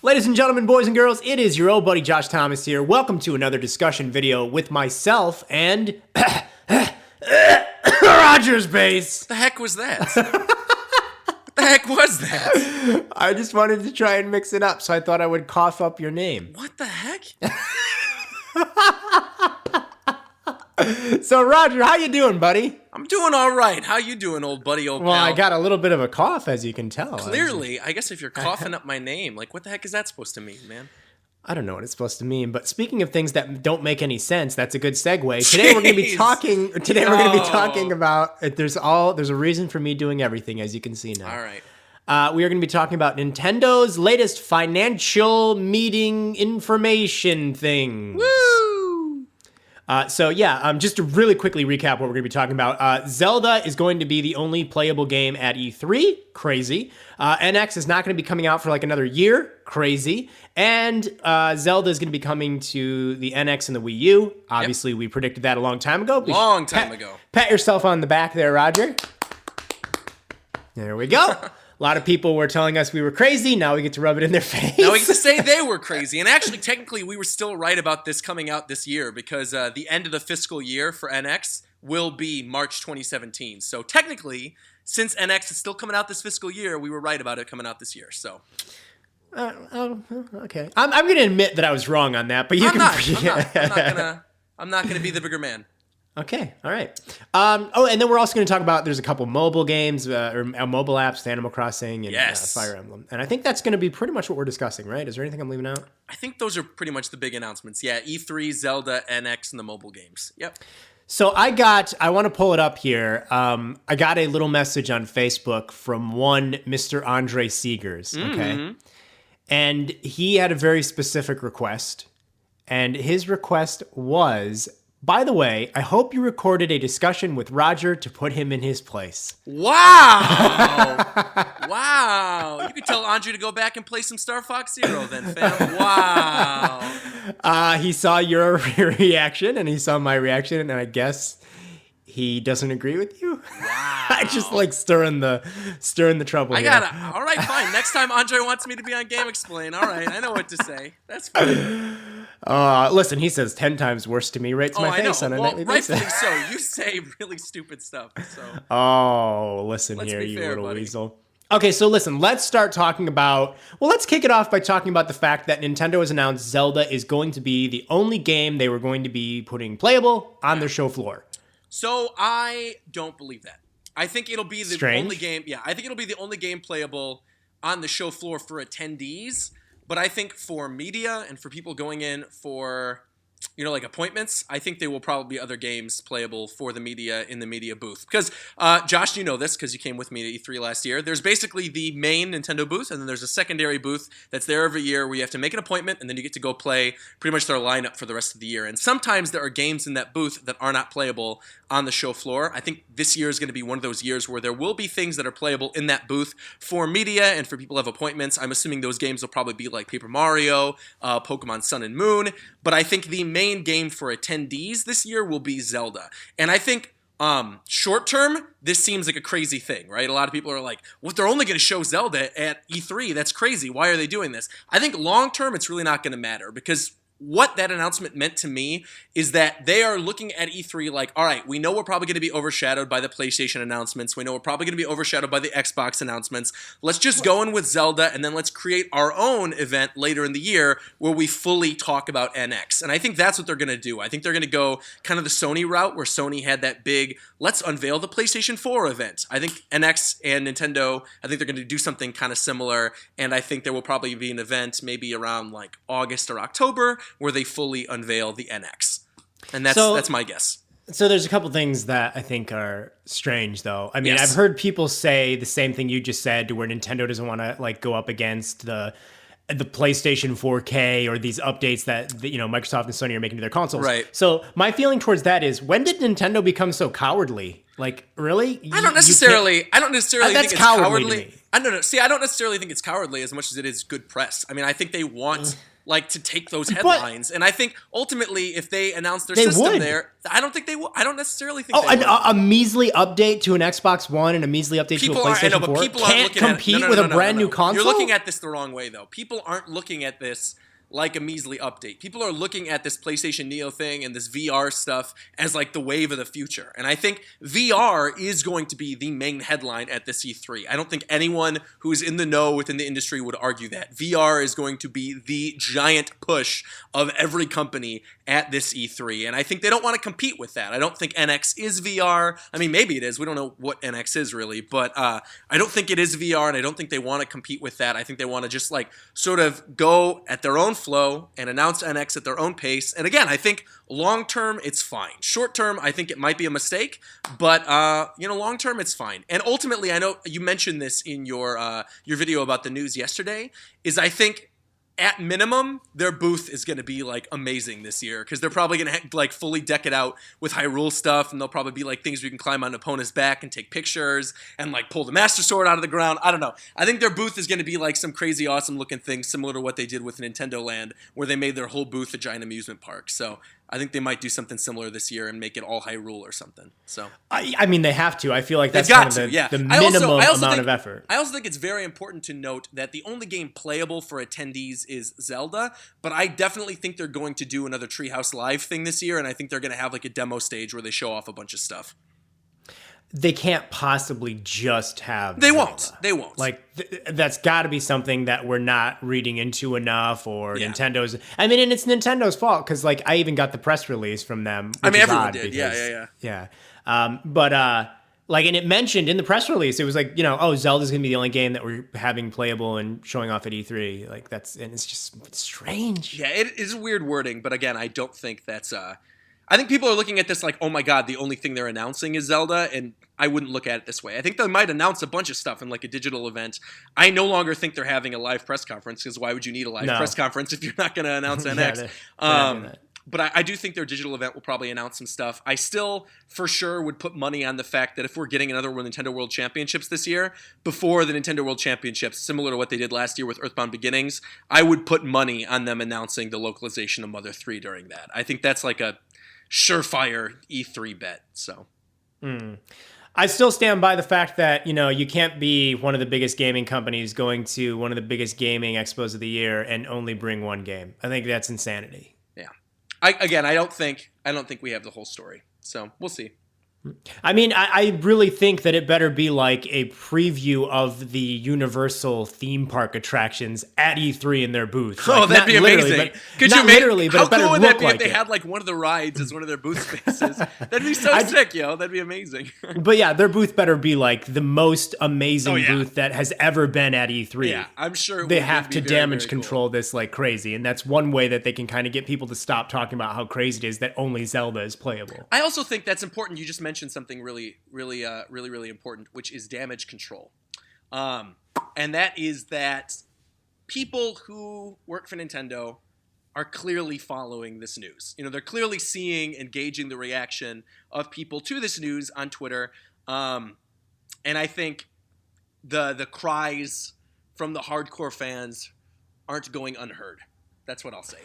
Ladies and gentlemen, boys and girls, it is your old buddy Josh Thomas here. Welcome to another discussion video with myself and Roger's bass. What the heck was that? What the heck was that? I just wanted to try and mix it up, so I thought I would cough up your name. What the heck? So, Roger, how you doing, buddy? I'm doing all right. How you doing, old buddy, old pal? Well, I got a little bit of a cough, as you can tell. Clearly, I guess if you're coughing up my name, like, what the heck is that supposed to mean, man? I don't know what it's supposed to mean, but speaking of things that don't make any sense, that's a good segue. Today we're going to be talking. We're going to be talking about. There's a reason for me doing everything, as you can see now. All right. We are going to be talking about Nintendo's latest financial meeting information thing. Woo! Just to really quickly recap what we're going to be talking about. Zelda is going to be the only playable game at E3. Crazy. NX is not going to be coming out for like another year. Crazy. And Zelda is going to be coming to the NX and the Wii U. Obviously, we predicted that a long time ago. Long time ago. Pat yourself on the back there, Roger. There we go. A lot of people were telling us we were crazy. Now we get to rub it in their face. Now we get to say they were crazy. And actually, technically, we were still right about this coming out this year because the end of the fiscal year for NX will be March 2017. So technically, since NX is still coming out this fiscal year, we were right about it coming out this year. So. Okay. I'm going to admit that I was wrong on that, but you I'm not gonna be the bigger man. Okay, all right. And then we're also going to talk about, there's a couple mobile games, or mobile apps, Animal Crossing and Fire Emblem. And I think that's going to be pretty much what we're discussing, right? Is there anything I'm leaving out? I think those are pretty much the big announcements. Yeah, E3, Zelda, NX, and the mobile games. Yep. So I want to pull it up here. I got a little message on Facebook from one Mr. Andre Seegers, okay? Mm-hmm. And he had a very specific request. And his request was, by the way, I hope you recorded a discussion with Roger to put him in his place. Wow. Wow. You could tell Andre to go back and play some Star Fox Zero then, fam. Wow. He saw your reaction and he saw my reaction, and I guess he doesn't agree with you. Wow. I just like stirring the trouble here. All right, fine. Next time Andre wants me to be on Game Explain. All right, I know what to say. That's fine. Listen, he says 10 times worse to me right to my face on a nightly basis. Rightfully so. You say really stupid stuff. So. Oh, listen here, you little buddy. weasel. Okay, so listen, let's start talking about, let's kick it off by talking about the fact that Nintendo has announced Zelda is going to be the only game they were going to be putting playable on their show floor. So I don't believe that. I think it'll be the only game. Yeah, I think it'll be the only game playable on the show floor for attendees. But I think for media and for people going in for, like appointments, I think there will probably be other games playable for the media in the media booth. Because, Josh, you know this because you came with me to E3 last year. There's basically the main Nintendo booth, and then there's a secondary booth that's there every year where you have to make an appointment, and then you get to go play pretty much their lineup for the rest of the year. And sometimes there are games in that booth that are not playable on the show floor. I think this year is going to be one of those years where there will be things that are playable in that booth for media and for people who have appointments. I'm assuming those games will probably be like Paper Mario, Pokemon Sun and Moon. But I think the main game for attendees this year will be Zelda. And I think short term, this seems like a crazy thing, right? A lot of people are like, well, if they're only going to show Zelda at E3, that's crazy. Why are they doing this? I think long term, it's really not going to matter because what that announcement meant to me is that they are looking at E3 like, all right, we know we're probably going to be overshadowed by the PlayStation announcements. We know we're probably going to be overshadowed by the Xbox announcements. Let's just go in with Zelda, and then let's create our own event later in the year where we fully talk about NX. And I think that's what they're going to do. I think they're going to go kind of the Sony route where Sony had that big, let's unveil the PlayStation 4 event. I think NX and Nintendo, I think they're going to do something kind of similar, and I think there will probably be an event maybe around like August or October where they fully unveil the NX. And that's my guess. So there's a couple things that I think are strange, though. I mean, Yes. I've heard people say the same thing you just said, to where Nintendo doesn't want to like go up against the PlayStation 4K or these updates that Microsoft and Sony are making to their consoles. Right. So my feeling towards that is, when did Nintendo become so cowardly? Like, really? I don't necessarily think it's cowardly. To me. I don't necessarily think it's cowardly as much as it is good press. I mean, I think they want like to take those headlines. And I think ultimately, if they announce their system there, I don't think they will. I don't necessarily think they would. A measly update to an Xbox One and a measly update to a PlayStation 4 can't compete with a brand new console? You're looking at this the wrong way, though. People aren't looking at this like a measly update. People are looking at this PlayStation Neo thing and this VR stuff as like the wave of the future. And I think VR is going to be the main headline at this E3. I don't think anyone who's in the know within the industry would argue that. VR is going to be the giant push of every company at this E3. And I think they don't want to compete with that. I don't think NX is VR. I mean, maybe it is. We don't know what NX is really. But I don't think it is VR, and I don't think they want to compete with that. I think they want to just like sort of go at their own flow and announce NX at their own pace. And again, I think long term it's fine. Short term, I think it might be a mistake, but long term it's fine. And ultimately, I know you mentioned this in your video about the news yesterday. Is I think at minimum, their booth is going to be like amazing this year because they're probably going to like fully deck it out with Hyrule stuff, and there'll probably be like things where you can climb on an opponent's back and take pictures and like pull the Master Sword out of the ground. I don't know. I think their booth is going to be like some crazy awesome looking thing similar to what they did with Nintendo Land, where they made their whole booth a giant amusement park. So I think they might do something similar this year and make it all Hyrule or something. So I mean, they have to. I feel like that's kind of the minimum amount of effort. I also think it's very important to note that the only game playable for attendees is Zelda, but I definitely think they're going to do another Treehouse Live thing this year, and I think they're going to have like a demo stage where they show off a bunch of stuff. They can't possibly just have They Zelda. won't. They won't. Like, that's got to be something that we're not reading into enough, or Nintendo's... I mean, and it's Nintendo's fault, because, like, I even got the press release from them. I mean, everyone did. Because, yeah. Like, and it mentioned in the press release, it was like, Zelda's going to be the only game that we're having playable and showing off at E3. Like, and it's just strange. Yeah, it is weird wording, but again, I don't think that's... I think people are looking at this like, oh my god, the only thing they're announcing is Zelda, and I wouldn't look at it this way. I think they might announce a bunch of stuff in like a digital event. I no longer think they're having a live press conference, because why would you need a live press conference if you're not going to announce NX? But I do think their digital event will probably announce some stuff. I still, for sure, would put money on the fact that if we're getting another Nintendo World Championships this year, before the Nintendo World Championships, similar to what they did last year with Earthbound Beginnings, I would put money on them announcing the localization of Mother 3 during that. I think that's like a surefire E3 bet. So I still stand by the fact that you can't be one of the biggest gaming companies going to one of the biggest gaming expos of the year and only bring one game. I think that's insanity. Yeah. I don't think we have the whole story. So we'll see. I mean, I really think that it better be like a preview of the Universal theme park attractions at E3 in their booth. Like, that'd be amazing. Could you literally, but how it better cool would look that be like if they had like one of the rides as one of their booth spaces? That'd be so sick, yo. That'd be amazing. But yeah, their booth better be like the most amazing booth that has ever been at E3. Yeah, I'm sure they have to damage control this like crazy, and that's one way that they can kind of get people to stop talking about how crazy it is that only Zelda is playable. I also think that's important. You just mentioned something really important, which is damage control. And that is that people who work for Nintendo are clearly following this news. They're clearly seeing and gauging the reaction of people to this news on Twitter. And I think the cries from the hardcore fans aren't going unheard. That's what I'll say.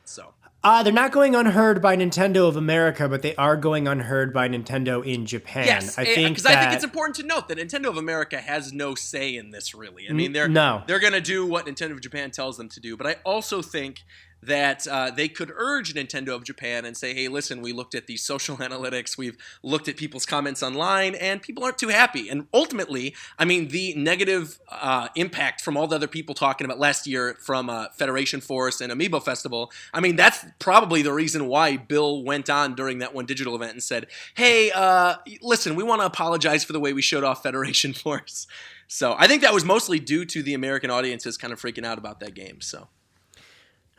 So they're not going unheard by Nintendo of America, but they are going unheard by Nintendo in Japan. Yes, I think it's important to note that Nintendo of America has no say in this, really. I mean, they're going to do what Nintendo of Japan tells them to do. But I also think that they could urge Nintendo of Japan and say, hey, listen, we looked at these social analytics, we've looked at people's comments online, and people aren't too happy. And ultimately, I mean, the negative impact from all the other people talking about last year from Federation Force and Amiibo Festival, I mean, that's probably the reason why Bill went on during that one digital event and said, hey, listen, we want to apologize for the way we showed off Federation Force. So I think that was mostly due to the American audiences kind of freaking out about that game, so...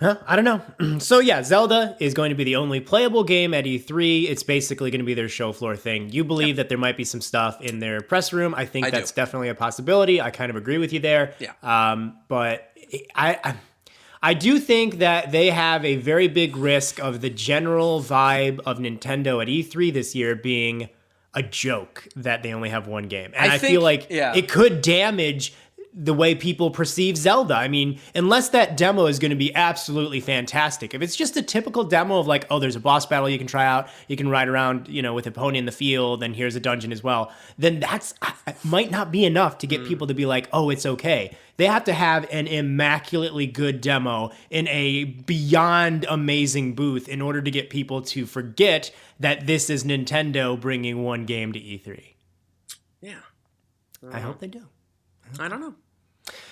I don't know. So yeah, Zelda is going to be the only playable game at E3. It's basically going to be their show floor thing. You believe that there might be some stuff in their press room. I think that's definitely a possibility. I kind of agree with you there. Yeah. But I do think that they have a very big risk of the general vibe of Nintendo at E3 this year being a joke that they only have one game. And I feel like it could damage the way people perceive Zelda. I mean, unless that demo is going to be absolutely fantastic. If it's just a typical demo of like, oh, there's a boss battle you can try out, you can ride around, with a pony in the field, and here's a dungeon as well, then that's might not be enough to get people to be like, oh, it's okay. They have to have an immaculately good demo in a beyond amazing booth in order to get people to forget that this is Nintendo bringing one game to E3. Yeah. I hope they do. I don't know.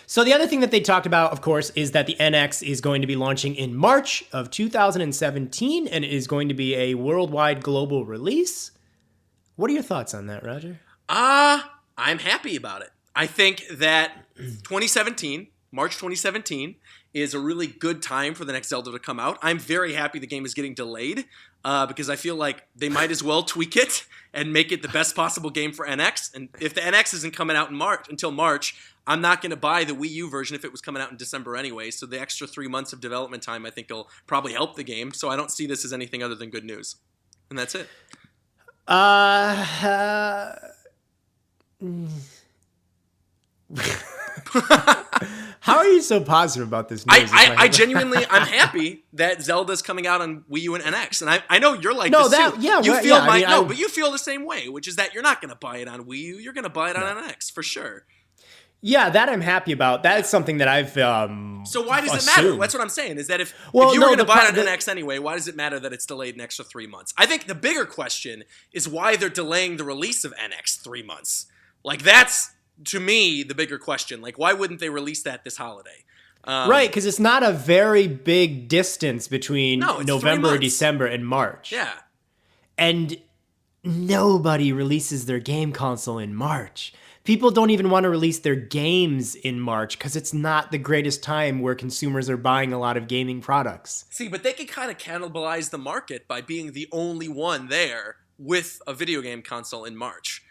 So the other thing that they talked about, of course, is that the NX is going to be launching in March of 2017 and it is going to be a worldwide global release. What are your thoughts on that, Roger? I'm happy about it. I think that 2017, March 2017, is a really good time for the next Zelda to come out. I'm very happy the game is getting delayed because I feel like they might as well tweak it and make it the best possible game for NX. And if the NX isn't coming out until March, I'm not going to buy the Wii U version if it was coming out in December anyway. So the extra 3 months of development time I think will probably help the game. So I don't see this as anything other than good news. And that's it. How are you so positive about this news? I genuinely, I'm happy that Zelda's coming out on Wii U and NX, and I know you're like this too. But you feel the same way, which is that you're not going to buy it on Wii U, you're going to buy it on NX for sure. Yeah, that I'm happy about. That is something that I've So why does it matter? That's what I'm saying, is that if you were going to buy it on NX anyway, why does it matter that it's delayed an extra 3 months? I think the bigger question is why they're delaying the release of NX 3 months. Like, that's, to me, the bigger question. Like, why wouldn't they release that this holiday? Right, because it's not a very big distance between November, December, and March. Yeah. And nobody releases their game console in March. People don't even want to release their games in March because it's not the greatest time where consumers are buying a lot of gaming products. See, but they could kind of cannibalize the market by being the only one there with a video game console in March.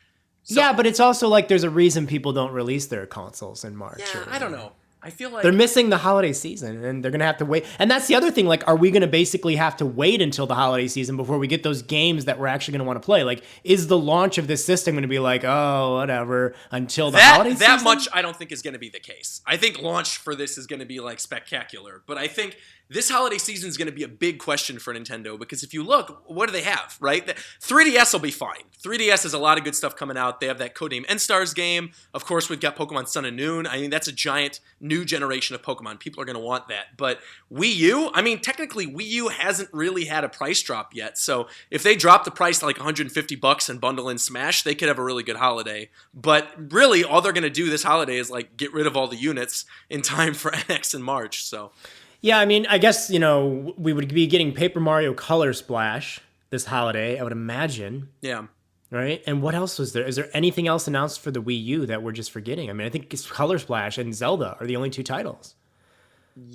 So, yeah, but it's also like there's a reason people don't release their consoles in March. Yeah, I don't know. I feel like they're missing the holiday season and they're going to have to wait. And that's the other thing. Like, are we going to basically have to wait until the holiday season before we get those games that we're actually going to want to play? Like, is the launch of this system going to be like, oh, whatever, until the holiday season? That much I don't think is going to be the case. I think launch for this is going to be like spectacular. But I think this holiday season is going to be a big question for Nintendo because if you look, what do they have, right? The 3DS will be fine. 3DS has a lot of good stuff coming out. They have that Codename N-Stars game. Of course, we've got Pokemon Sun and Moon. I mean, that's a giant new generation of Pokemon. People are going to want that. But Wii U, I mean, technically Wii U hasn't really had a price drop yet. So if they drop the price to like $150 and bundle in Smash, they could have a really good holiday. But really, all they're going to do this holiday is like get rid of all the units in time for NX in March. So yeah, I mean, I guess, we would be getting Paper Mario Color Splash this holiday, I would imagine. Yeah. Right? And what else was there? Is there anything else announced for the Wii U that we're just forgetting? I mean, I think it's Color Splash and Zelda are the only two titles.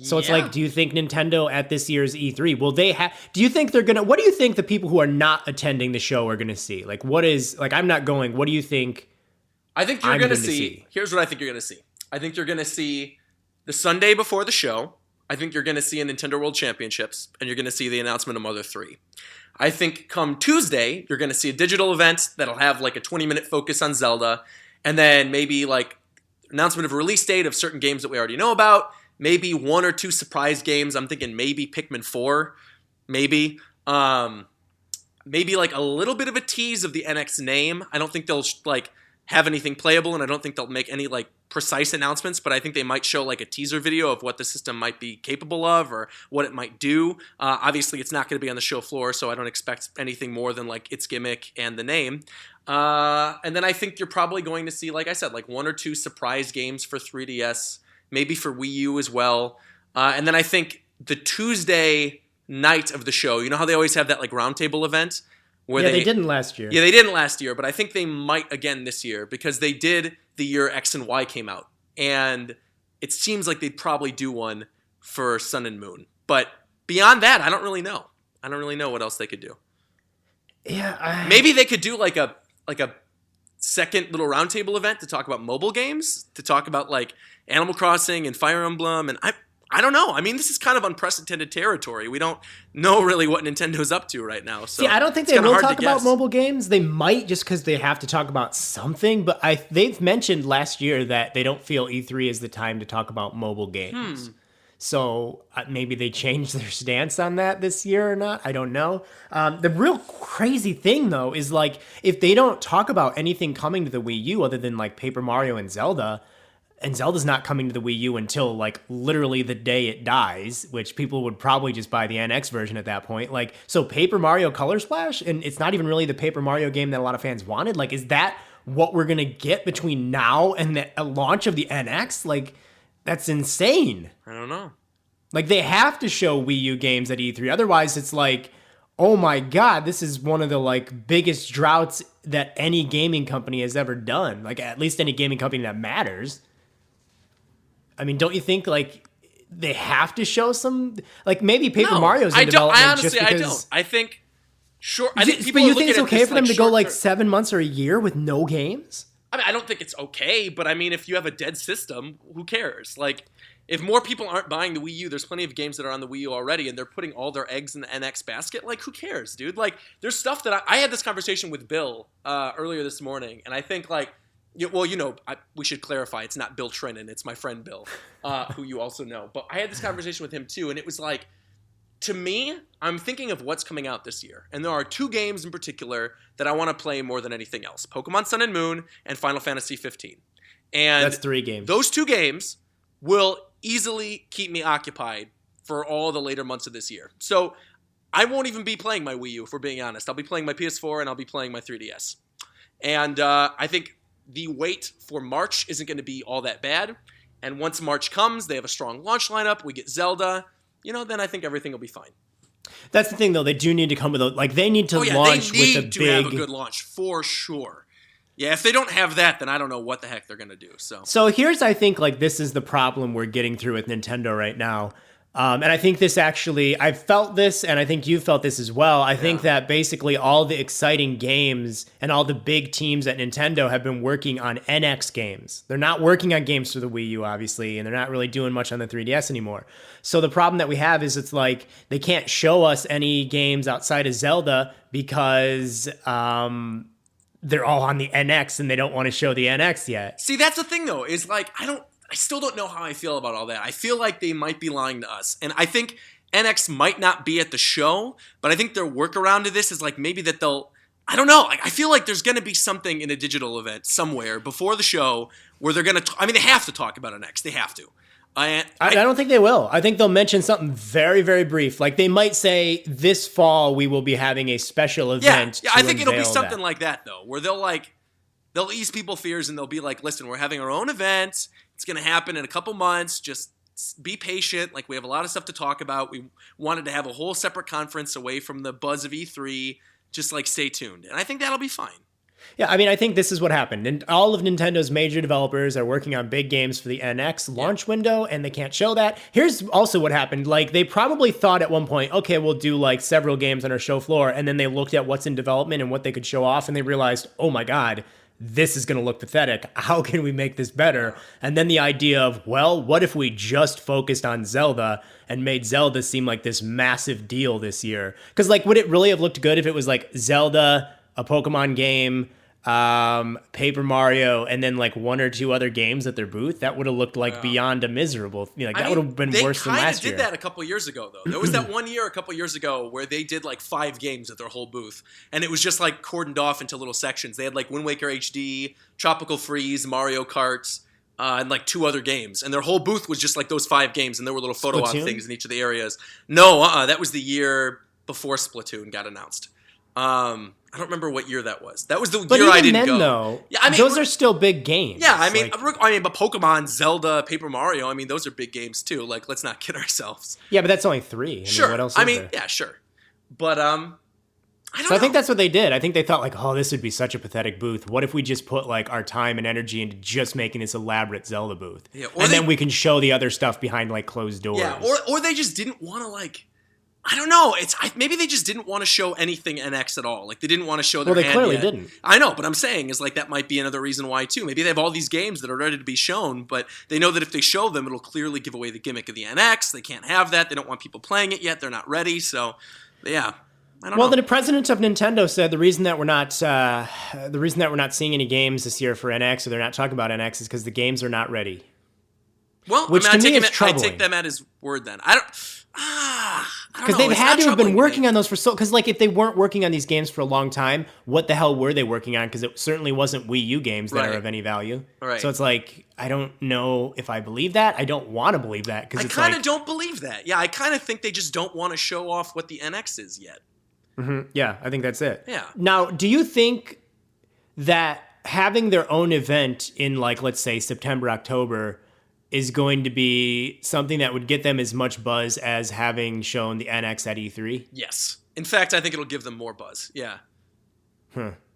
So it's like, do you think Nintendo at this year's E3, do you think what do you think the people who are not attending the show are going to see? Like, I'm not going, what do you think? I think you're going to see, here's what I think you're going to see. I think you're going to see the Sunday before the show. I think you're going to see a Nintendo World Championships, and you're going to see the announcement of Mother 3. I think come Tuesday, you're going to see a digital event that'll have like a 20-minute focus on Zelda, and then maybe like announcement of a release date of certain games that we already know about, maybe 1 or 2 surprise games. I'm thinking maybe Pikmin 4, maybe. Maybe like a little bit of a tease of the NX name. I don't think they'll like have anything playable, and I don't think they'll make any like precise announcements, but I think they might show like a teaser video of what the system might be capable of or what it might do. Obviously, it's not going to be on the show floor, so I don't expect anything more than like its gimmick and the name. And then I think you're probably going to see, like I said, like 1 or 2 surprise games for 3DS, maybe for Wii U as well. And then I think the Tuesday night of the show, you know how they always have that like roundtable event? They didn't last year. Yeah, they didn't last year, but I think they might again this year because they did the year X and Y came out. And it seems like they'd probably do one for Sun and Moon. But beyond that, I don't really know. I don't really know what else they could do. Yeah, maybe they could do like a second little roundtable event to talk about mobile games, to talk about like Animal Crossing and Fire Emblem, and I don't know. I mean, this is kind of unprecedented territory. We don't know really what Nintendo's up to right now. So see, I don't think they will talk about mobile games. They might just because they have to talk about something. But they've mentioned last year that they don't feel E3 is the time to talk about mobile games. So maybe they changed their stance on that this year or not. I don't know. The real crazy thing, though, is like if they don't talk about anything coming to the Wii U other than like Paper Mario and Zelda's not coming to the Wii U until like literally the day it dies, which people would probably just buy the NX version at that point. Like, so Paper Mario Color Splash, and it's not even really the Paper Mario game that a lot of fans wanted. Like, is that what we're going to get between now and the launch of the NX? Like, that's insane. I don't know. Like, they have to show Wii U games at E3. Otherwise, it's like, oh my God, this is one of the like biggest droughts that any gaming company has ever done. Like, at least any gaming company that matters. I mean, don't you think like they have to show some, like maybe Paper Mario's in development? Honestly, just because, I don't. I think, sure. I think people but you think it's okay for them to go like term. 7 months or a year with no games? I mean, I don't think it's okay, but I mean, if you have a dead system, who cares? Like, if more people aren't buying the Wii U, there's plenty of games that are on the Wii U already, and they're putting all their eggs in the NX basket. Like, who cares, dude? Like, there's stuff that I had this conversation with Bill earlier this morning, and I think like, well, you know, we should clarify. It's not Bill Trennan. It's my friend Bill, who you also know. But I had this conversation with him too, and it was like, to me, I'm thinking of what's coming out this year. And there are two games in particular that I want to play more than anything else. Pokemon Sun and Moon and Final Fantasy 15. And that's 3 games. Those 2 games will easily keep me occupied for all the later months of this year. So I won't even be playing my Wii U, if we're being honest. I'll be playing my PS4 and I'll be playing my 3DS. And I think the wait for March isn't going to be all that bad. And once March comes, they have a strong launch lineup. We get Zelda. You know, then I think everything will be fine. That's the thing, though. They do need to come with they need to launch with a big... They need to have a good launch, for sure. Yeah, if they don't have that, then I don't know what the heck they're going to do. So here's, I think, like, this is the problem we're getting through with Nintendo right now. And I think this actually, I've felt this, and I think you felt this as well. I think that basically all the exciting games and all the big teams at Nintendo have been working on NX games. They're not working on games for the Wii U, obviously, and they're not really doing much on the 3DS anymore. So the problem that we have is it's like they can't show us any games outside of Zelda because they're all on the NX and they don't want to show the NX yet. See, that's the thing, though, is like, I still don't know how I feel about all that. I feel like they might be lying to us. And I think NX might not be at the show, but I think their workaround to this is like maybe that they'll, I don't know. Like, I feel like there's going to be something in a digital event somewhere before the show where they're going to, I mean, they have to talk about NX. They have to. I don't think they will. I think they'll mention something very, very brief. Like they might say this fall we will be having a special event. Yeah, I think it'll be something like that, though, where they'll ease people's fears and they'll be like, listen, we're having our own event. It's going to happen in a couple months. Just be patient. Like, we have a lot of stuff to talk about. We wanted to have a whole separate conference away from the buzz of E3. Just, like, stay tuned. And I think that'll be fine. Yeah, I mean, I think this is what happened. And all of Nintendo's major developers are working on big games for the NX launch window, and they can't show that. Here's also what happened. Like, they probably thought at one point, okay, we'll do, like, several games on our show floor. And then they looked at what's in development and what they could show off, and they realized, oh, my God, this is going to look pathetic. How can we make this better? And then the idea of, well, what if we just focused on Zelda and made Zelda seem like this massive deal this year? Because, like, would it really have looked good if it was, like, Zelda, a Pokemon game, Paper Mario, and then, like, 1 or 2 other games at their booth? That would have looked, like, beyond a miserable... You know, like, that would have been worse than last year. They kind of did that a couple years ago, though. There was that one year a couple years ago where they did, like, 5 games at their whole booth. And it was just, like, cordoned off into little sections. They had, like, Wind Waker HD, Tropical Freeze, Mario Kart, and, like, 2 other games. And their whole booth was just, like, those 5 games. And there were little photo op things in each of the areas. No, that was the year before Splatoon got announced. I don't remember what year that was. That was the year I didn't go. Though, yeah, I mean, those are still big games. Yeah, I mean, but Pokemon, Zelda, Paper Mario, I mean, those are big games too. Like, let's not kid ourselves. Yeah, but that's only 3. Sure. What else I is mean, there? yeah, sure. But I don't know. I think that's what they did. I think they thought, like, oh, this would be such a pathetic booth. What if we just put, like, our time and energy into just making this elaborate Zelda booth? Yeah, and then we can show the other stuff behind, like, closed doors. Yeah, or they just didn't want to, like... I don't know. Maybe they just didn't want to show anything NX at all. Like, they didn't want to show their hand. Well, they clearly yet. didn't. I know, but I'm saying is like that might be another reason why too. Maybe they have all these games that are ready to be shown, but they know that if they show them, it'll clearly give away the gimmick of the NX. They can't have that. They don't want people playing it yet. They're not ready. So, yeah. I don't know. Well, the president of Nintendo said the reason that we're not seeing any games this year for NX, or they're not talking about NX, is because the games are not ready. Well, which I to me is I troubling. take them at his word. Then I don't because they've had to have been working on those for so. Because like if they weren't working on these games for a long time, what the hell were they working on? Because it certainly wasn't Wii U games that are of any value. Right. So it's like I don't know if I believe that. I don't want to believe that because I kind of don't believe that. Yeah, I kind of think they just don't want to show off what the NX is yet. Mm-hmm. Yeah, I think that's it. Yeah. Now, do you think that having their own event in like let's say September, October is going to be something that would get them as much buzz as having shown the NX at E3? Yes. In fact, I think it'll give them more buzz. Yeah.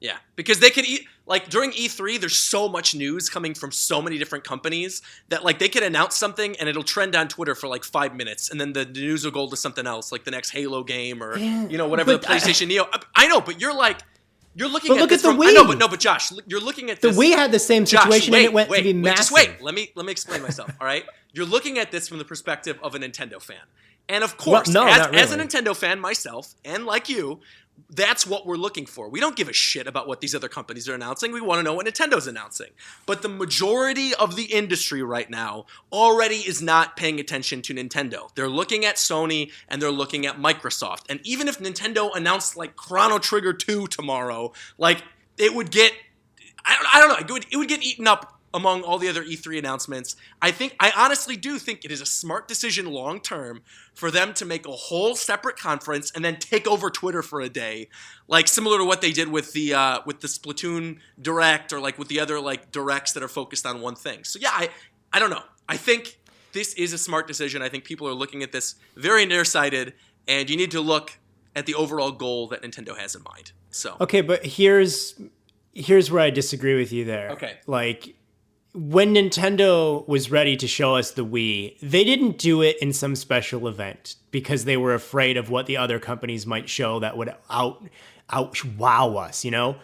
Yeah. Because they could like during E3, there's so much news coming from so many different companies that like they could announce something and it'll trend on Twitter for like 5 minutes and then the news will go to something else, like the next Halo game or whatever the PlayStation Neo. I know, but you're looking at this the from, Wii. I know, but Josh, you're looking at this. The Wii had the same situation and it went to be massive. Just wait. Let me explain myself. All right, you're looking at this from the perspective of a Nintendo fan, and of course, as a Nintendo fan myself, and like you, that's what we're looking for. We don't give a shit about what these other companies are announcing. We want to know what Nintendo's announcing. But the majority of the industry right now already is not paying attention to Nintendo. They're looking at Sony and they're looking at Microsoft. And even if Nintendo announced like Chrono Trigger 2 tomorrow, like it would get, I don't know, it would get eaten up among all the other E3 announcements. I honestly do think it is a smart decision long term for them to make a whole separate conference and then take over Twitter for a day, like similar to what they did with the Splatoon Direct or like with the other like directs that are focused on one thing. So yeah, I don't know. I think this is a smart decision. I think people are looking at this very nearsighted, and you need to look at the overall goal that Nintendo has in mind. So okay, but here's where I disagree with you there. Okay, like, when Nintendo was ready to show us the Wii, they didn't do it in some special event because they were afraid of what the other companies might show that would out wow us, you know?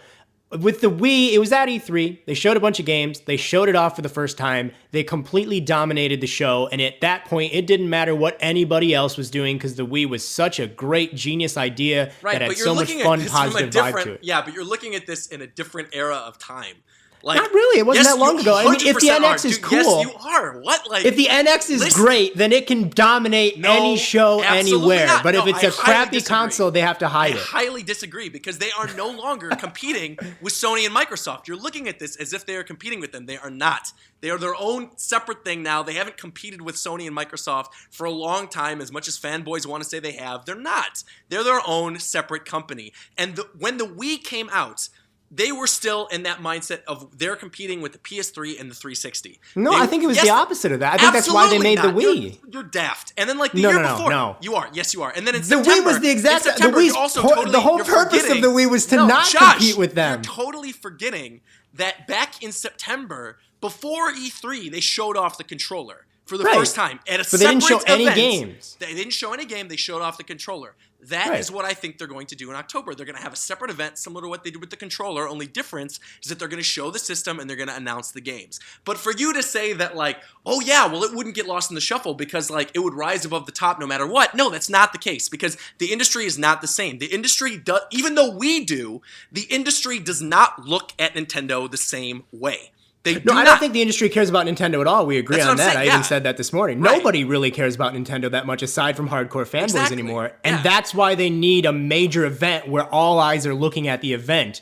With the Wii, it was at E3. They showed a bunch of games. They showed it off for the first time. They completely dominated the show. And at that point, it didn't matter what anybody else was doing because the Wii was such a great, genius idea that had so much fun, positive vibe to it. Yeah, but you're looking at this in a different era of time. Like, not really. It wasn't that long ago. I mean, if the NX is cool, yes, you are. What? Like, if the NX is great, then it can dominate any show anywhere. Not. But if it's a crappy console, they have to hide it. I highly disagree because they are no longer competing with Sony and Microsoft. You're looking at this as if they are competing with them. They are not. They are their own separate thing now. They haven't competed with Sony and Microsoft for a long time, as much as fanboys want to say they have. They're not. They're their own separate company. And when the Wii came out, they were still in that mindset of they're competing with the PS3 and the 360. No, I think it was the opposite of that. I think that's why they made the Wii. You're daft. And then like the year before. No. You are. Yes, you are. And then in the September. Wii was the exact. The whole purpose of the Wii was to not compete with them. You're totally forgetting that back in September, before E3, they showed off the controller for the first time at a separate event. But they didn't show any games. They didn't show any game. They showed off the controller. That is what I think they're going to do in October. They're going to have a separate event similar to what they did with the controller. Only difference is that they're going to show the system and they're going to announce the games. But for you to say that like, oh yeah, well it wouldn't get lost in the shuffle because like it would rise above the top no matter what. No, that's not the case because the industry is not the same. The industry does, even though we do, the industry does not look at Nintendo the same way. I don't think the industry cares about Nintendo at all. We agree on that. I even said that this morning. Right. Nobody really cares about Nintendo that much aside from hardcore fanboys anymore. And that's why they need a major event where all eyes are looking at the event.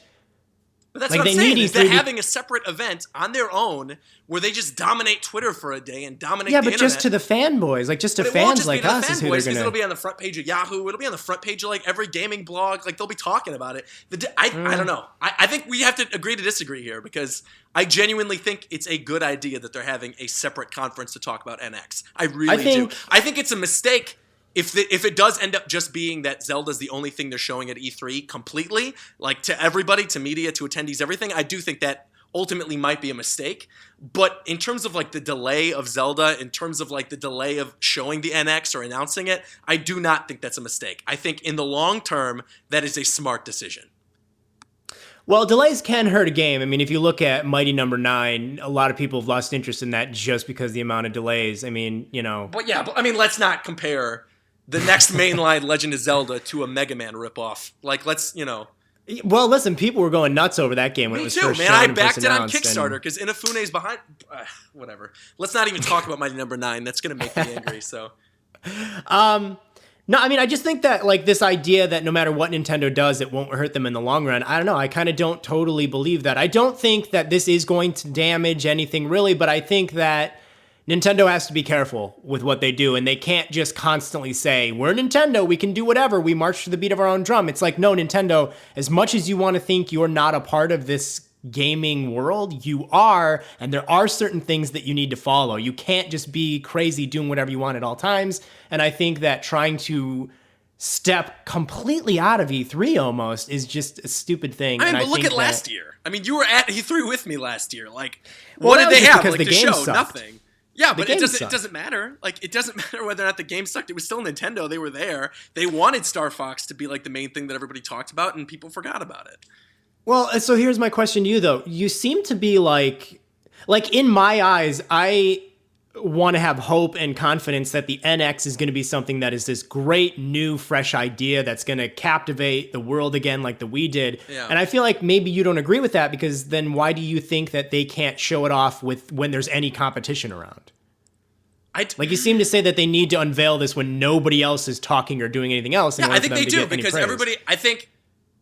But that's what I'm saying. They're having a separate event on their own where they just dominate Twitter for a day and dominate the internet. Yeah, but just to the fanboys, like just to fans like us is who they're going to... It'll be on the front page of Yahoo. It'll be on the front page of like every gaming blog. Like they'll be talking about it. I don't know. I think we have to agree to disagree here because I genuinely think it's a good idea that they're having a separate conference to talk about NX. I really do. I think it's a mistake if it does end up just being that Zelda's the only thing they're showing at E3 completely, like to everybody, to media, to attendees, everything. I do think that ultimately might be a mistake. But in terms of like the delay of Zelda, in terms of like the delay of showing the NX or announcing it, I do not think that's a mistake. I think in the long term, that is a smart decision. Well, delays can hurt a game. I mean, if you look at Mighty Number 9, a lot of people have lost interest in that just because of the amount of delays. I mean, you know. But yeah, I mean, let's not compare the next mainline Legend of Zelda to a Mega Man ripoff. Like, let's, you know. Well, listen, people were going nuts over that game when it was first shown. I backed it on Kickstarter because Inafune's behind. Whatever. Let's not even talk about Mighty Number 9. That's going to make me angry, so. No, I mean, I just think that, like, this idea that no matter what Nintendo does, it won't hurt them in the long run. I don't know. I kind of don't totally believe that. I don't think that this is going to damage anything, really, but I think that Nintendo has to be careful with what they do, and they can't just constantly say, we're Nintendo, we can do whatever, we march to the beat of our own drum. It's like, no, Nintendo, as much as you want to think you're not a part of this gaming world, you are, and there are certain things that you need to follow. You can't just be crazy doing whatever you want at all times, and I think that trying to step completely out of E3 almost is just a stupid thing. I mean, but look at last year. I mean, you were at E3 with me last year. Like, what did they have? Like, to show? Nothing. Yeah, but it doesn't matter. Like, it doesn't matter whether or not the game sucked. It was still Nintendo. They were there. They wanted Star Fox to be like the main thing that everybody talked about, and people forgot about it. Well, so here's my question to you, though. You seem to be like in my eyes, I want to have hope and confidence that the NX is going to be something that is this great, new, fresh idea that's going to captivate the world again like the Wii did. Yeah. And I feel like maybe you don't agree with that, because then why do you think that they can't show it off when there's any competition around? Like, you seem to say that they need to unveil this when nobody else is talking or doing anything else. Yeah, I think they do, because everybody, I think,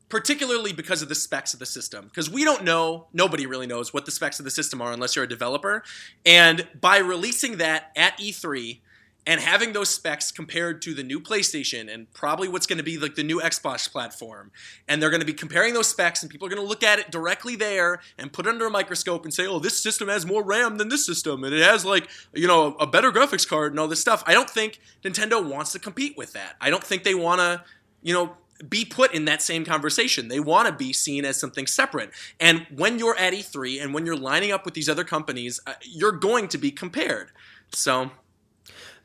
particularly because of the specs of the system, because we don't know, nobody really knows what the specs of the system are unless you're a developer. And by releasing that at E3 and having those specs compared to the new PlayStation and probably what's going to be like the new Xbox platform, and they're going to be comparing those specs, and people are going to look at it directly there and put it under a microscope and say, oh, this system has more RAM than this system, and it has, like, you know, a better graphics card and all this stuff. I don't think Nintendo wants to compete with that. I don't think they want to, you know, be put in that same conversation. They want to be seen as something separate. And when you're at E3 and when you're lining up with these other companies, you're going to be compared. So...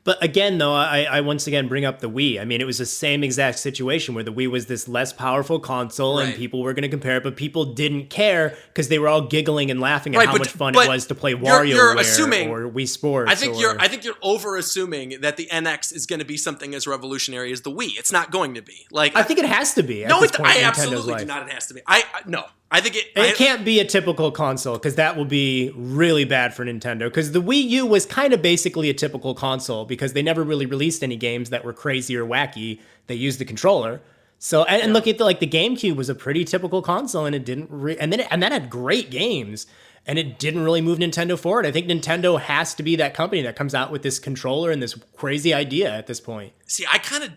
But again, though, I once again bring up the Wii. I mean, it was the same exact situation where the Wii was this less powerful console, right, and people were going to compare it, but people didn't care because they were all giggling and laughing at how much fun it was to play WarioWare or Wii Sports. I think you're over assuming that the NX is going to be something as revolutionary as the Wii. It's not going to be. Like, I think it has to be. I absolutely do not. It has to be. No. I think it can't be a typical console, because that will be really bad for Nintendo. Because the Wii U was kind of basically a typical console, because they never really released any games that were crazy or wacky. They used the controller. So and look at the GameCube was a pretty typical console, and it didn't and that had great games, and it didn't really move Nintendo forward. I think Nintendo has to be that company that comes out with this controller and this crazy idea at this point. See, I kind of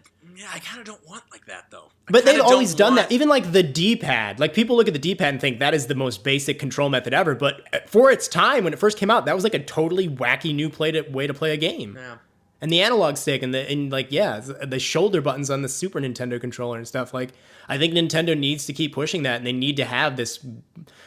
don't want like that, though. But they've always done that. Even like the D-pad. Like, people look at the D-pad and think that is the most basic control method ever. But for its time, when it first came out, that was like a totally wacky new way to play a game. Yeah. And the analog stick and the shoulder buttons on the Super Nintendo controller and stuff. Like, I think Nintendo needs to keep pushing that, and they need to have this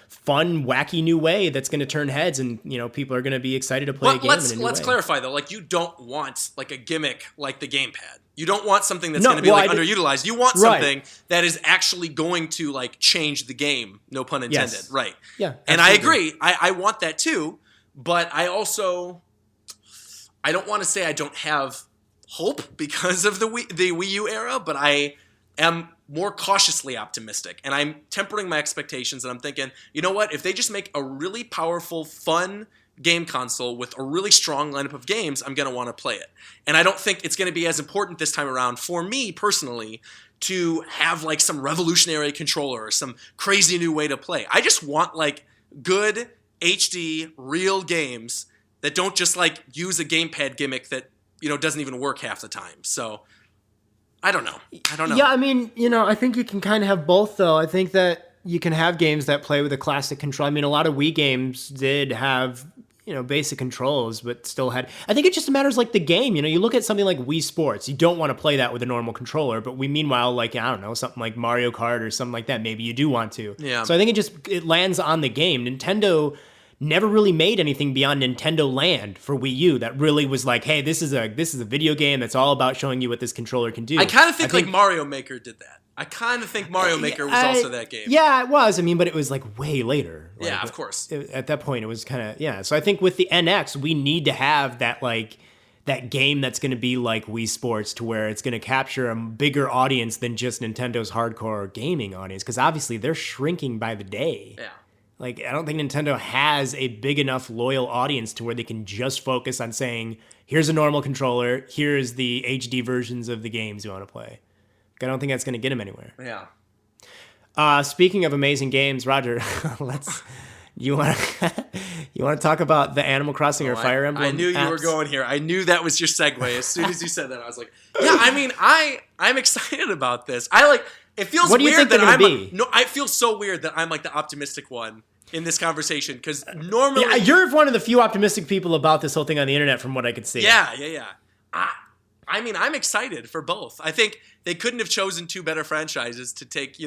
fun, wacky new way that's going to turn heads, and, you know, people are going to be excited to play a game in a new way. Let's clarify, though. Like, you don't want like a gimmick like the gamepad. You don't want something that's going to be underutilized. You want something that is actually going to, like, change the game. No pun intended. Yes. Right. Yeah. Absolutely. And I agree. I want that too. But I don't want to say I don't have hope because of the Wii U era, but I am more cautiously optimistic. And I'm tempering my expectations, and I'm thinking, you know what? If they just make a really powerful, fun game console with a really strong lineup of games, I'm going to want to play it. And I don't think it's going to be as important this time around for me personally to have like some revolutionary controller or some crazy new way to play. I just want like good HD real games that don't just like use a gamepad gimmick that, you know, doesn't even work half the time. So I don't know. Yeah, I mean, you know, I think you can kind of have both, though. I think that you can have games that play with a classic control. I mean, a lot of Wii games did have basic controls, but still had. I think it just matters like the game. You look at something like Wii Sports. You don't want to play that with a normal controller, but meanwhile, like I don't know, something like Mario Kart or something like that. Maybe you do want to. Yeah. So I think it lands on the game. Nintendo never really made anything beyond Nintendo Land for Wii U that really was like, hey, this is a video game that's all about showing you what this controller can do. I kind of think like Mario Maker did that. I kind of think Mario Maker was also that game. Yeah, it was. But it was like way later. Like, yeah, of course. At that point, it was kind of, yeah. So I think with the NX, we need to have that that game that's going to be like Wii Sports, to where it's going to capture a bigger audience than just Nintendo's hardcore gaming audience. Because obviously they're shrinking by the day. Yeah. Like, I don't think Nintendo has a big enough loyal audience to where they can just focus on saying, here's a normal controller, here's the HD versions of the games you want to play. I don't think that's going to get him anywhere. Yeah. Speaking of amazing games, Roger, you want to talk about the Animal Crossing or Fire Emblem? I knew you were going here. I knew that was your segue. As soon as you said that, I was like, yeah. I'm excited about this. It feels what do you weird think that be? No, I feel so weird that I'm like the optimistic one in this conversation, because normally you're one of the few optimistic people about this whole thing on the internet, from what I could see. Yeah. I'm excited for both. I think they couldn't have chosen two better franchises to take the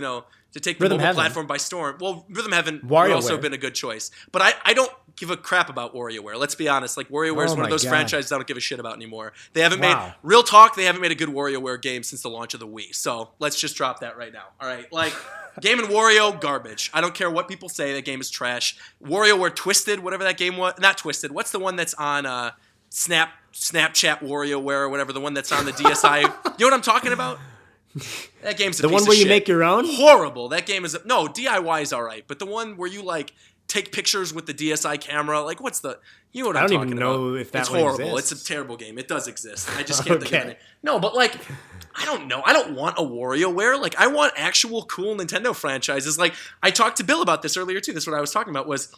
mobile platform by storm. Well, Rhythm Heaven would also have been a good choice. But I don't give a crap about WarioWare. Let's be honest. Like, WarioWare is one of those franchises I don't give a shit about anymore. They haven't made, real talk, they haven't made a good WarioWare game since the launch of the Wii. So let's just drop that right now. All right? Like, Game & Wario, garbage. I don't care what people say. That game is trash. WarioWare Twisted, whatever that game was. Not Twisted. What's the one that's on Snapchat WarioWare or whatever, the one that's on the DSi. You know what I'm talking about? That game's a piece of shit. The one where you make your own? Horrible. That game is no, DIY is all right, but the one where you like take pictures with the DSi camera, like what's the you know what I'm talking about? I don't even know if that it's one horrible. exists. It's a terrible game. It does exist. I just can't think of it. No, but like I don't know. I don't want a WarioWare. Like I want actual cool Nintendo franchises. Like I talked to Bill about this earlier too. This is what I was talking about was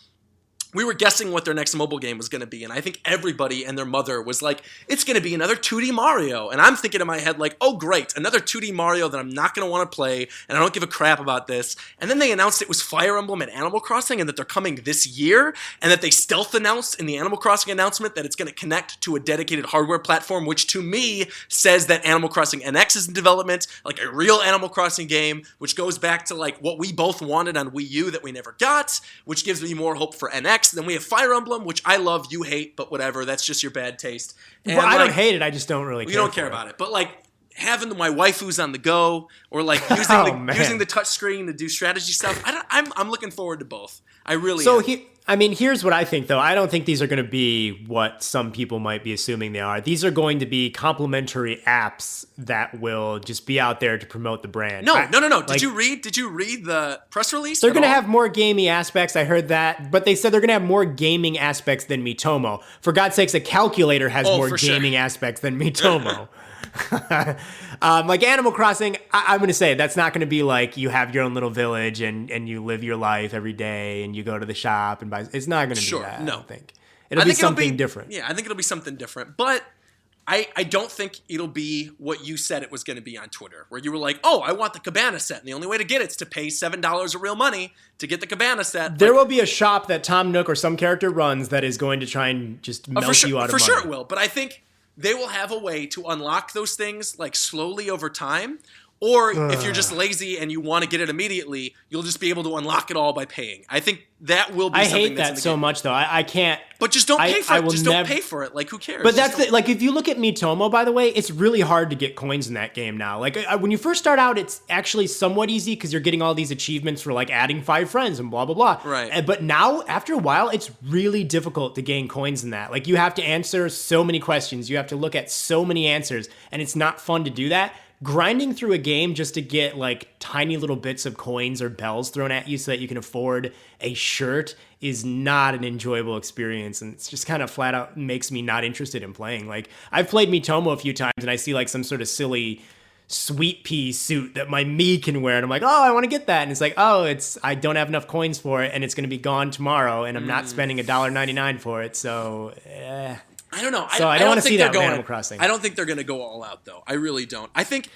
we were guessing what their next mobile game was going to be, and I think everybody and their mother was like, it's going to be another 2D Mario. And I'm thinking in my head like, oh great, another 2D Mario that I'm not going to want to play, and I don't give a crap about this. And then they announced it was Fire Emblem and Animal Crossing, and that they're coming this year, and that they stealth announced in the Animal Crossing announcement that it's going to connect to a dedicated hardware platform, which to me says that Animal Crossing NX is in development, like a real Animal Crossing game, which goes back to like what we both wanted on Wii U that we never got, which gives me more hope for NX. Then we have Fire Emblem, which I love, you hate, but whatever. That's just your bad taste. And well, I don't hate it. I just don't really care. You don't care about it. But like having my waifus on the go, or like using the touch screen to do strategy stuff, I'm looking forward to both. I really am. Here's what I think, though. I don't think these are going to be what some people might be assuming they are. These are going to be complementary apps that will just be out there to promote the brand. No. Did you read the press release? They're going to have more gamey aspects. I heard that. But they said they're going to have more gaming aspects than Miitomo. For God's sakes, a calculator has more gaming aspects than Miitomo. Like Animal Crossing, I'm going to say that's not going to be like you have your own little village and you live your life every day and you go to the shop and buy. It's not going to be that. No. I don't think. It'll be something different. Yeah, I think it'll be something different. But I don't think it'll be what you said it was going to be on Twitter, where you were like, oh, I want the Cabana set. And the only way to get it is to pay $7 of real money to get the Cabana set. There will be a shop that Tom Nook or some character runs that is going to try and just melt you out of money. For sure it will. But I think they will have a way to unlock those things like slowly over time. Or if you're just lazy and you want to get it immediately, you'll just be able to unlock it all by paying. I think that will be something that's in the game. I hate that so much, though. I can't. But just don't pay for it. Just don't pay for it. Like, who cares? But that's like, if you look at Miitomo, by the way, it's really hard to get coins in that game now. Like, when you first start out, it's actually somewhat easy because you're getting all these achievements for, like, adding 5 friends and blah, blah, blah. Right. But now, after a while, it's really difficult to gain coins in that. Like, you have to answer so many questions. You have to look at so many answers, and it's not fun to do that. Grinding through a game just to get like tiny little bits of coins or bells thrown at you so that you can afford a shirt is not an enjoyable experience, and it's just kind of flat out makes me not interested in playing. Like, I've played Miitomo a few times and I see like some sort of silly sweet pea suit that my Mii can wear, and I'm like, oh, I want to get that, and it's like, oh, I don't have enough coins for it, and it's going to be gone tomorrow, and I'm not spending $1.99 for it, so I don't know. So I don't want to see that with Animal Crossing. I don't think they're going to go all out, though. I really don't. I think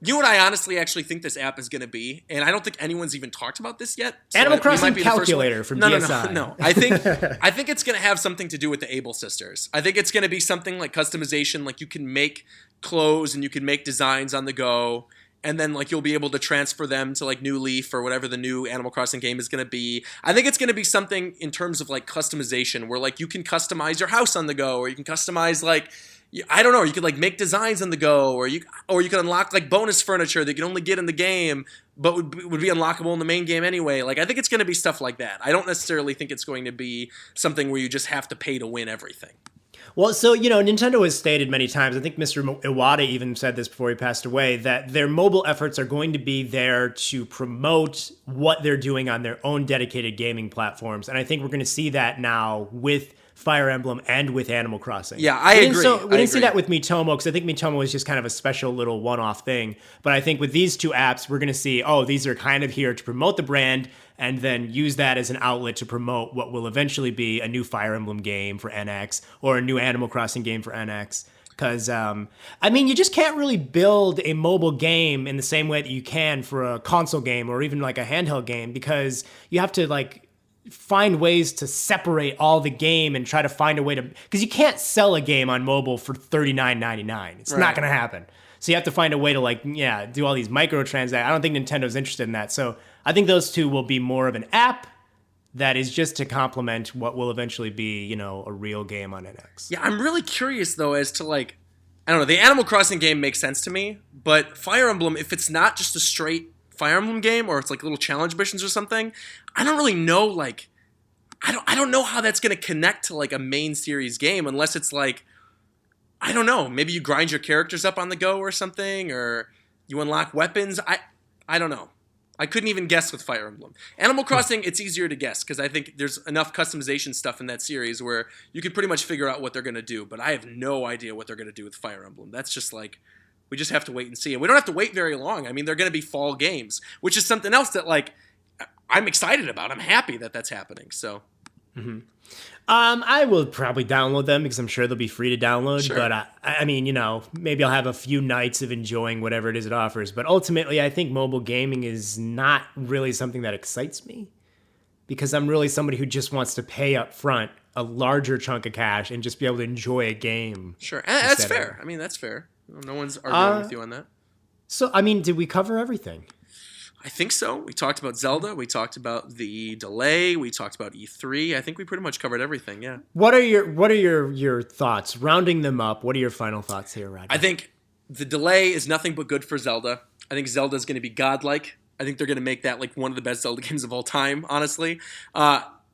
You know what I honestly actually think this app is going to be, and I don't think anyone's even talked about this yet. So Animal Crossing Calculator from DSi. No. I think it's going to have something to do with the Able sisters. I think it's going to be something like customization, like you can make clothes and you can make designs on the go, and then like you'll be able to transfer them to like New Leaf or whatever the new Animal Crossing game is going to be. I think it's going to be something in terms of like customization, where like you can customize your house on the go, or you can customize like, I don't know, you could like make designs on the go, or you could unlock like bonus furniture that you can only get in the game, but would be unlockable in the main game anyway. Like I think it's going to be stuff like that. I don't necessarily think it's going to be something where you just have to pay to win everything. Well, so, Nintendo has stated many times, I think Mr. Iwata even said this before he passed away, that their mobile efforts are going to be there to promote what they're doing on their own dedicated gaming platforms. And I think we're going to see that now with Fire Emblem and with Animal Crossing. Yeah, I agree. We didn't see that with Miitomo, because I think Miitomo is just kind of a special little one-off thing. But I think with these two apps, we're going to see, these are kind of here to promote the brand, and then use that as an outlet to promote what will eventually be a new Fire Emblem game for NX, or a new Animal Crossing game for NX. Because, you just can't really build a mobile game in the same way that you can for a console game, or even like a handheld game, because you have to like find ways to separate all the game and try to find a way to, because you can't sell a game on mobile for $39.99. It's not going to happen. So you have to find a way to do all these microtransactions. I don't think Nintendo's interested in that. So I think those two will be more of an app that is just to complement what will eventually be, a real game on NX. Yeah, I'm really curious though as to like, I don't know, the Animal Crossing game makes sense to me, but Fire Emblem, if it's not just a straight Fire Emblem game, or it's like little challenge missions or something, I don't really know, like, I don't know how that's going to connect to like a main series game, unless it's like, I don't know, maybe you grind your characters up on the go or something, or you unlock weapons. I don't know. I couldn't even guess with Fire Emblem. Animal Crossing, it's easier to guess, because I think there's enough customization stuff in that series where you can pretty much figure out what they're going to do, but I have no idea what they're going to do with Fire Emblem. That's just like, we just have to wait and see. And we don't have to wait very long. I mean, they're going to be fall games, which is something else that, like, I'm excited about. I'm happy that that's happening. So, I will probably download them, because I'm sure they'll be free to download. Sure. But maybe I'll have a few nights of enjoying whatever it is it offers. But ultimately, I think mobile gaming is not really something that excites me, because I'm really somebody who just wants to pay up front a larger chunk of cash and just be able to enjoy a game. Sure, that's fair. I mean, that's fair. No one's arguing with you on that. So, did we cover everything? I think so. We talked about Zelda. We talked about the delay. We talked about E3. I think we pretty much covered everything. Yeah. What are your thoughts? Rounding them up, what are your final thoughts here, Rodney? I think the delay is nothing but good for Zelda. I think Zelda is going to be godlike. I think they're going to make that like one of the best Zelda games of all time, honestly.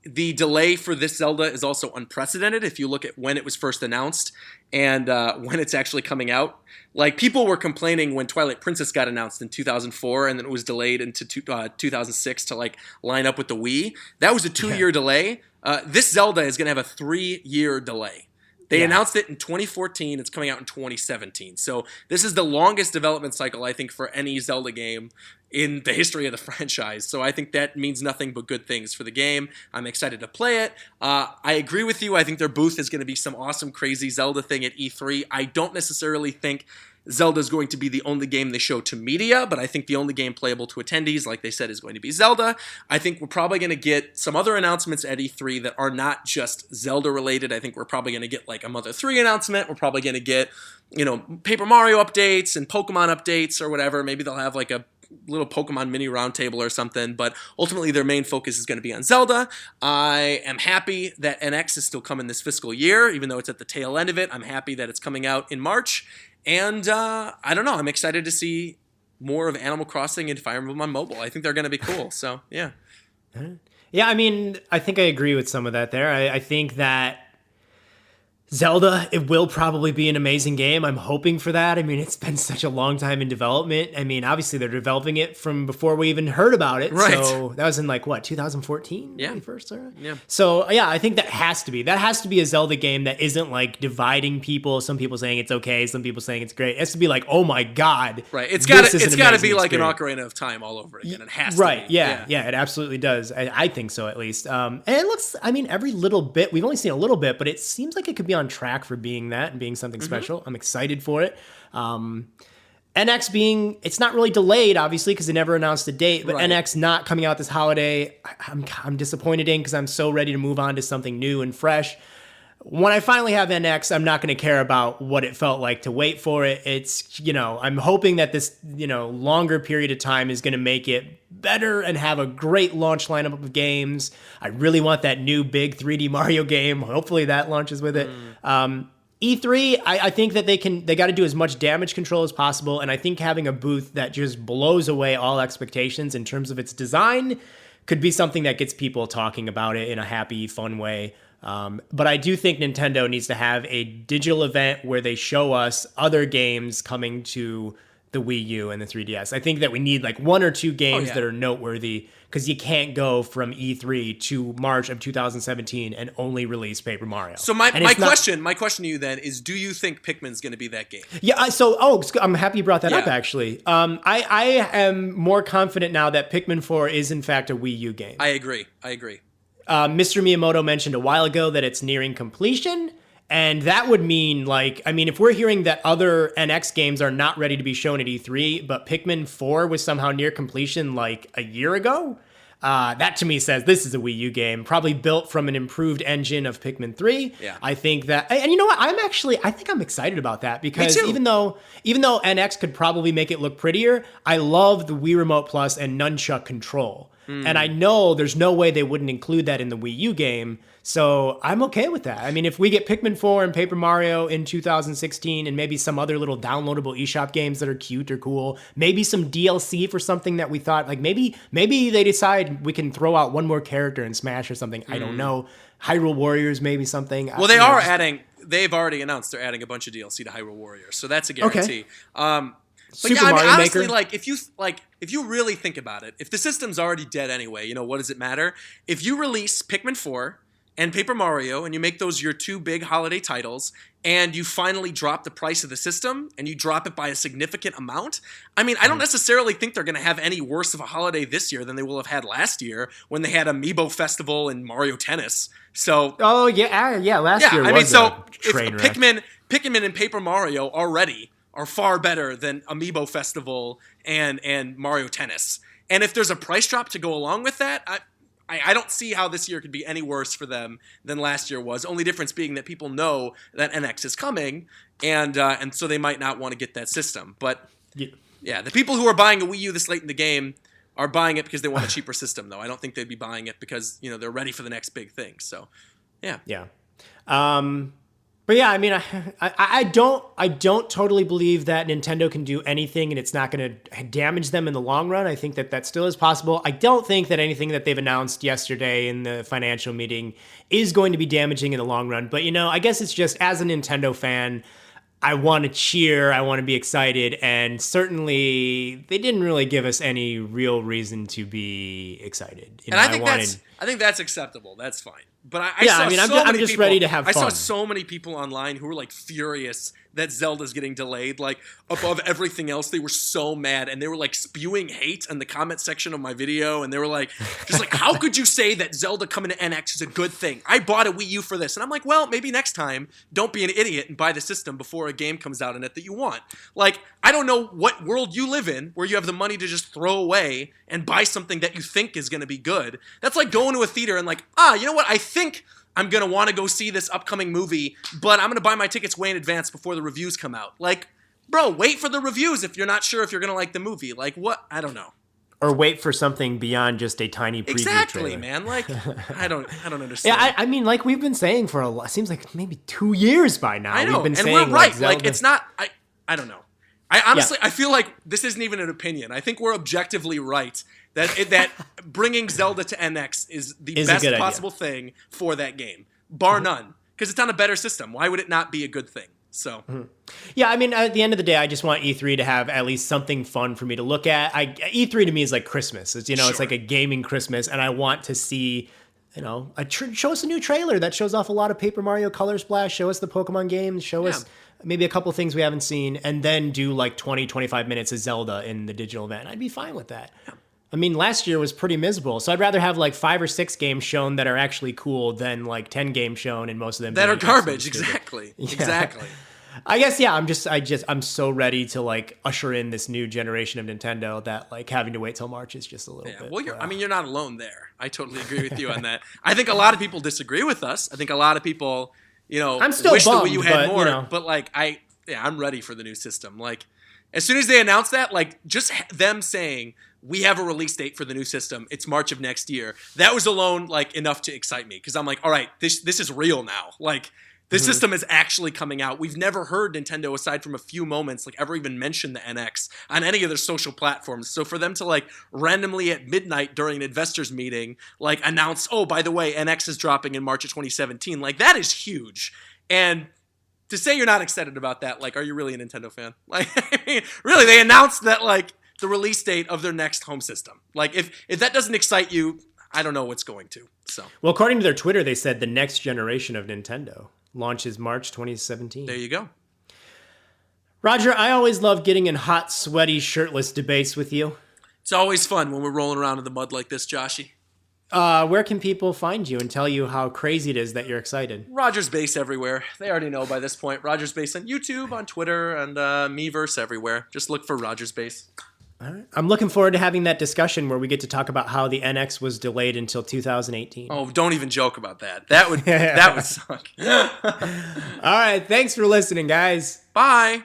The delay for this Zelda is also unprecedented if you look at when it was first announced and when it's actually coming out. Like, people were complaining when Twilight Princess got announced in 2004 and then it was delayed into 2006 to like line up with the Wii. That was a 2-year delay. This Zelda is going to have a 3-year delay. They announced it in 2014. It's coming out in 2017. So this is the longest development cycle, I think, for any Zelda game in the history of the franchise. So I think that means nothing but good things for the game. I'm excited to play it. I agree with you. I think their booth is going to be some awesome, crazy Zelda thing at E3. I don't necessarily think Zelda is going to be the only game they show to media, but I think the only game playable to attendees, like they said, is going to be Zelda. I think we're probably going to get some other announcements at E3 that are not just Zelda related. I think we're probably going to get like a Mother 3 announcement. We're probably going to get, Paper Mario updates and Pokemon updates or whatever. Maybe they'll have like a little Pokemon mini roundtable or something, but ultimately their main focus is going to be on Zelda. I am happy that NX is still coming this fiscal year, even though it's at the tail end of it. I'm happy that it's coming out in March. And I don't know, I'm excited to see more of Animal Crossing and Fire Emblem on mobile. I think they're going to be cool. So, yeah. Yeah, I think I agree with some of that there. I think that Zelda, it will probably be an amazing game. I'm hoping for that. It's been such a long time in development. Obviously they're developing it from before we even heard about it. Right. So that was in 2014? Yeah. When we first started? Yeah. So yeah, I think that has to be a Zelda game that isn't like dividing people. Some people saying it's okay, some people saying it's great. It has to be like, oh my God. Right. It's got to be like an Ocarina of Time all over again. It has to right. be. Yeah. It absolutely does. I think so, at least. And it looks, every little bit, we've only seen a little bit, but it seems like it could be on track for being that and being something special. I'm excited for it. And NX being, it's not really delayed, obviously, because they never announced a date, but Right. NX not coming out this holiday, I'm disappointed in because I'm so ready to move on to something new and fresh. When I finally have NX, I'm not going to care about what it felt like to wait for it. It's, I'm hoping that this, longer period of time is going to make it better and have a great launch lineup of games. I really want that new big 3D Mario game. Hopefully that launches with it. E3, I think that they got to do as much damage control as possible. And I think having a booth that just blows away all expectations in terms of its design could be something that gets people talking about it in a happy, fun way. But I do think Nintendo needs to have a digital event where they show us other games coming to the Wii U and the 3DS. I think that we need like 1 or 2 games that are noteworthy, because you can't go from E3 to March of 2017 and only release Paper Mario. So my question to you then is, do you think Pikmin's going to be that game? Yeah. I'm happy you brought that up. Actually, I am more confident now that Pikmin 4 is in fact a Wii U game. I agree. Mr. Miyamoto mentioned a while ago that it's nearing completion. And that would mean, if we're hearing that other NX games are not ready to be shown at E3, but Pikmin 4 was somehow near completion like a year ago, that to me says this is a Wii U game, probably built from an improved engine of Pikmin 3. Yeah. I think that, and you know what, I think I'm excited about that, because even though NX could probably make it look prettier, I love the Wii Remote Plus and Nunchuck control. And I know there's no way they wouldn't include that in the Wii U game, so I'm okay with that. I mean, if we get Pikmin 4 and Paper Mario in 2016 and maybe some other little downloadable eShop games that are cute or cool, maybe some DLC for something that we thought, like maybe they decide we can throw out one more character in Smash or something. I don't know. Hyrule Warriors, maybe something. Well, they've already announced they're adding a bunch of DLC to Hyrule Warriors, so that's a guarantee. Okay. But Super Mario honestly, Maker. if you really think about it, if the system's already dead anyway, what does it matter? If you release Pikmin 4 and Paper Mario and you make those your 2 big holiday titles, and you finally drop the price of the system and you drop it by a significant amount, I don't necessarily think they're going to have any worse of a holiday this year than they will have had last year when they had Amiibo Festival and Mario Tennis. So last year was a train wreck. Pikmin and Paper Mario already are far better than Amiibo Festival and Mario Tennis. And if there's a price drop to go along with that, I don't see how this year could be any worse for them than last year was. Only difference being that people know that NX is coming, and so they might not want to get that system. But yeah, the people who are buying a Wii U this late in the game are buying it because they want a cheaper system, though. I don't think they'd be buying it because they're ready for the next big thing. So yeah. But yeah, I don't totally believe that Nintendo can do anything and it's not going to damage them in the long run. I think that still is possible. I don't think that anything that they've announced yesterday in the financial meeting is going to be damaging in the long run. But, I guess it's just, as a Nintendo fan, I want to cheer, I want to be excited, and certainly they didn't really give us any real reason to be excited. I think that's acceptable. That's fine. But I'm just ready to have fun. I saw so many people online who were furious that Zelda's getting delayed. Above everything else, they were so mad, and they were spewing hate in the comment section of my video, and they were how could you say that Zelda coming to NX is a good thing? I bought a Wii U for this. And I'm like, well, maybe next time, don't be an idiot and buy the system before a game comes out in it that you want. I don't know what world you live in where you have the money to just throw away and buy something that you think is going to be good. That's like going to a theater and you know what? I think I'm going to want to go see this upcoming movie, but I'm going to buy my tickets way in advance before the reviews come out. Bro, wait for the reviews if you're not sure if you're going to like the movie. What? I don't know. Or wait for something beyond just a tiny preview trailer. man. I don't understand. Yeah, we've been saying for it seems like maybe 2 years by now. I know, we've been and saying, we're right. Zelda. It's not. I don't know. I honestly, I feel like this isn't even an opinion. I think we're objectively right that bringing Zelda to NX is the best possible thing for that game, bar none, because it's on a better system. Why would it not be a good thing? So, yeah, at the end of the day, I just want E3 to have at least something fun for me to look at. E3 to me is like Christmas. It's it's like a gaming Christmas, and I want to see. Show us a new trailer that shows off a lot of Paper Mario Color Splash. Show us the Pokemon games. Show us maybe a couple things we haven't seen, and then do 20-25 minutes of Zelda in the digital event. I'd be fine with that. Yeah. Last year was pretty miserable, so I'd rather have 5 or 6 games shown that are actually cool than 10 games shown, and most of them that are garbage. Exactly. Yeah. Exactly. I guess yeah. I'm so ready to like usher in this new generation of Nintendo that like having to wait till March is just a little bit. Well, you're not alone there. I totally agree with you on that. I think a lot of people disagree with us. I think a lot of people, I'm still wish bummed, the Wii U had more. you know. But like I'm ready for the new system. Like as soon as they announce that, like just them saying we have a release date for the new system, it's March of next year. That was alone like enough to excite me because I'm like, all right, this is real now. Like. This system is actually coming out. We've never heard Nintendo, aside from a few moments, like ever even mention the NX on any of their social platforms. So for them to like randomly at midnight during an investors meeting, like announce, oh, by the way, NX is dropping in March of 2017, like that is huge. And to say you're not excited about that, like, are you really a Nintendo fan? Like, I mean, really, they announced that like the release date of their next home system. Like, if that doesn't excite you, I don't know what's going to. So, well, according to their Twitter, they said the next generation of Nintendo launches March 2017. There you go. Roger, I always love getting in hot, sweaty, shirtless debates with you. It's always fun when we're rolling around in the mud like this, Joshy. Where can people find you and tell you how crazy it is that you're excited? Rogers Base everywhere. They already know by this point. Rogers Base on YouTube, on Twitter, and Miiverse everywhere. Just look for Rogers Base. All right. I'm looking forward to having that discussion where we get to talk about how the NX was delayed until 2018. Oh, don't even joke about that. That would suck. All right. Thanks for listening, guys. Bye.